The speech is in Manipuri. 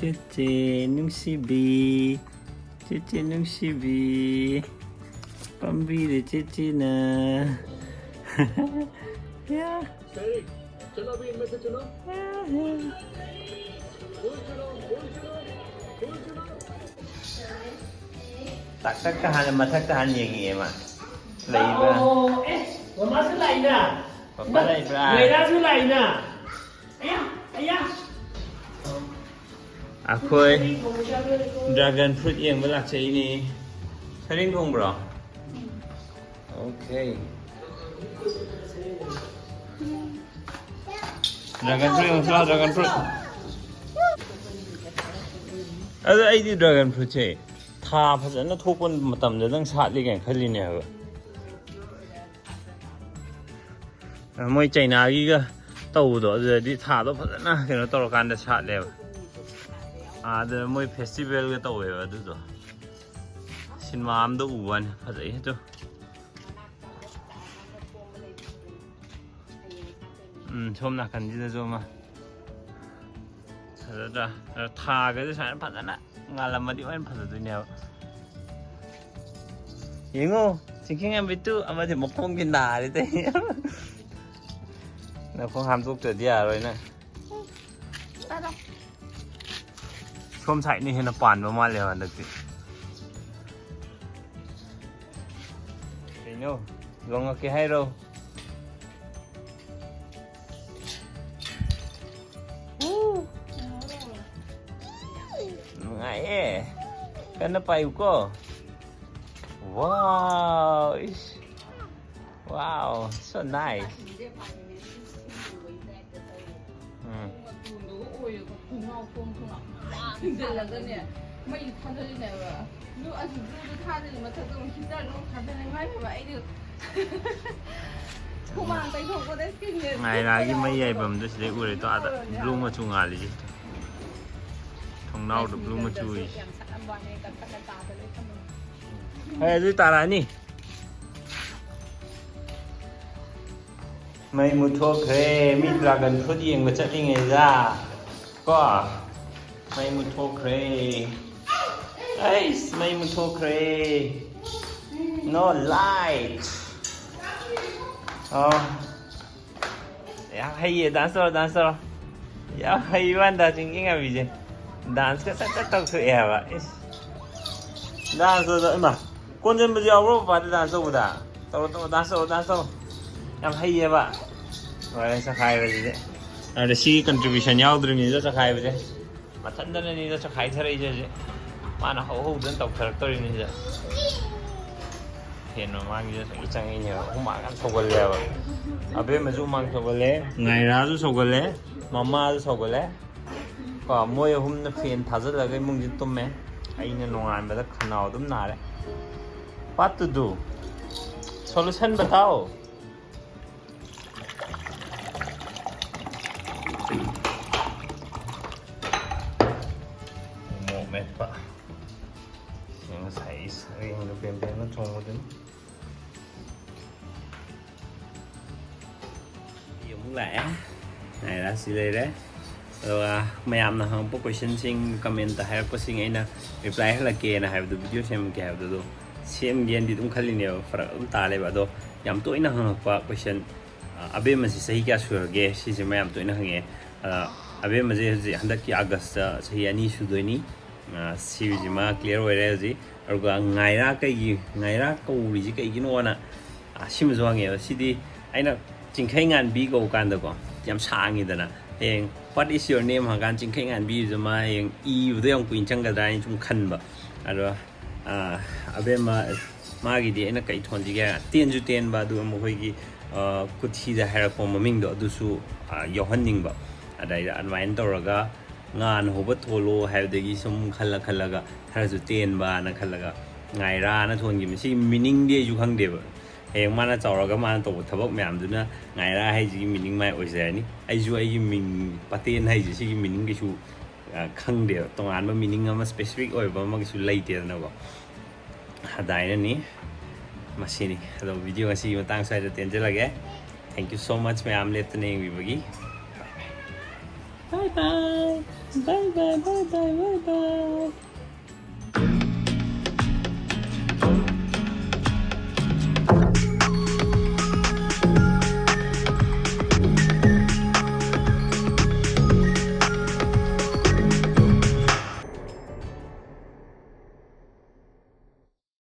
Chichi nungsibi. Chichi nungsibi. Pambili chichi na. Yeah. चलो अभी इनमें से चुनो Tắc tắc cái hành mà tắc cái hành gì vậy mà lấy ra mama sẽ lại nè papa lấy ra người ta sẽ lại nè ayah aku dragon fruit yang belak saya ini sering kong bro okay dragon fruit yang salah dragon fruit ada ini dragon fruit sih thà fazana thokpon matamda dang satli gan khalini ha moi China gi ga tawdo adadi thà do fazana keno tawrakan da satle ada moi festival ga tawe adu do cinema am do uwan fazai to somna kan ji da zo ma da thà ga sa fazana ngalamadi wan fazadune Yengo, thinking I'm with two, I'm at the Mokong in the no, không ham thuốc trượt rồi nè. Không chạy đi nó bàn vào mai liền được. Thì nó, lòng cái hay đâu. Ngại cái nó bay cô. Wow, wow, so nice. Ngaira cái mấy giày bầm đó sẽ ủi to đó, blue mà chu ngà gì, thằng nào được blue mà chui. Hey, tôi ta lại nè. Mày muốn thua kề, mi dragon fruit yên mà chắc đi ngày ra. Có. Mày muốn thua kề. Hey, mày muốn thua kề. No light. Oh. Ya hay dancer. Ya hay wanda thinking of it. Dance cái sắc tóc sự ẻ vậy. Dance rồi mà. Con dân bây giờ có phải dance không đã? Tao dance. Em hay vậy bạn. Rồi sao khai vậy chứ? Để xí contribution nhau từ này ra khai vậy chứ? Mà thân thân này ra khai thế này chứ? Mà nó hậu dân tộc thật tôi này chứ? Hiện nó mang gì vậy? Chẳng ai nhớ không mang ăn sầu gật lẹ vậy. Abemma chú mang sầu gật lẹ, Ngaira chú sầu gật lẹ, mama chú sầu gật lẹ. Còn mỗi hôm nó phiền thà rất là cái mông gì tôm mẹ. Anh nó ngon mà nó khăn nào tôm nà đấy. What to do? Solution बताओ. Một mét ba. Những sấy riêng nó bên nó trông một đến. Dùng lẽ này là xí lê đấy. Rồi mấy em nào không có question xin comment hay có xin ấy nè reply hay là kê nè hay được video xem kê được xem gen di tum khali ne fara ta le ba do yam to ina ha pa question Abemma si sahi kya sur ge si je mayam to ina hange Abemma je handak ki August sahi ani su do ni si ji ma clear wa re ji ar ga Ngaira ko ri ji kai gi no na sim zo hange si di aina jingkhai ngan bi go kan da ko yam sa ngi da na eng what is your name ha kan jingkhai ngan bi zo ma eng I do yang kuin chang ga da ni chung khan ba aro Abemma magi di ena kai thon diga ten ju ten ba du mo khoi gi kuthi da hera ko maming do du su yohan ning ba adai da advain to raga ngan ho ba tholo ha de gi sum khalla ga hera ju ten ba na khalla ga Ngaira na thon gi si meaning de ju khang de ba he ma na chaw raga ma to thabak myam du na Ngaira hai ji meaning mai oi ja ni ai ju ai gi ming paten hai ji si gi meaning gi su khang de tong an ba meaning ama specific oi ba ma gi su lai te na ba hadai na ni masini ado video asi matang sai da ten je lage thank you so much me am let ne wi bagi Bye bye. Bye bye. Bye bye. Bye bye.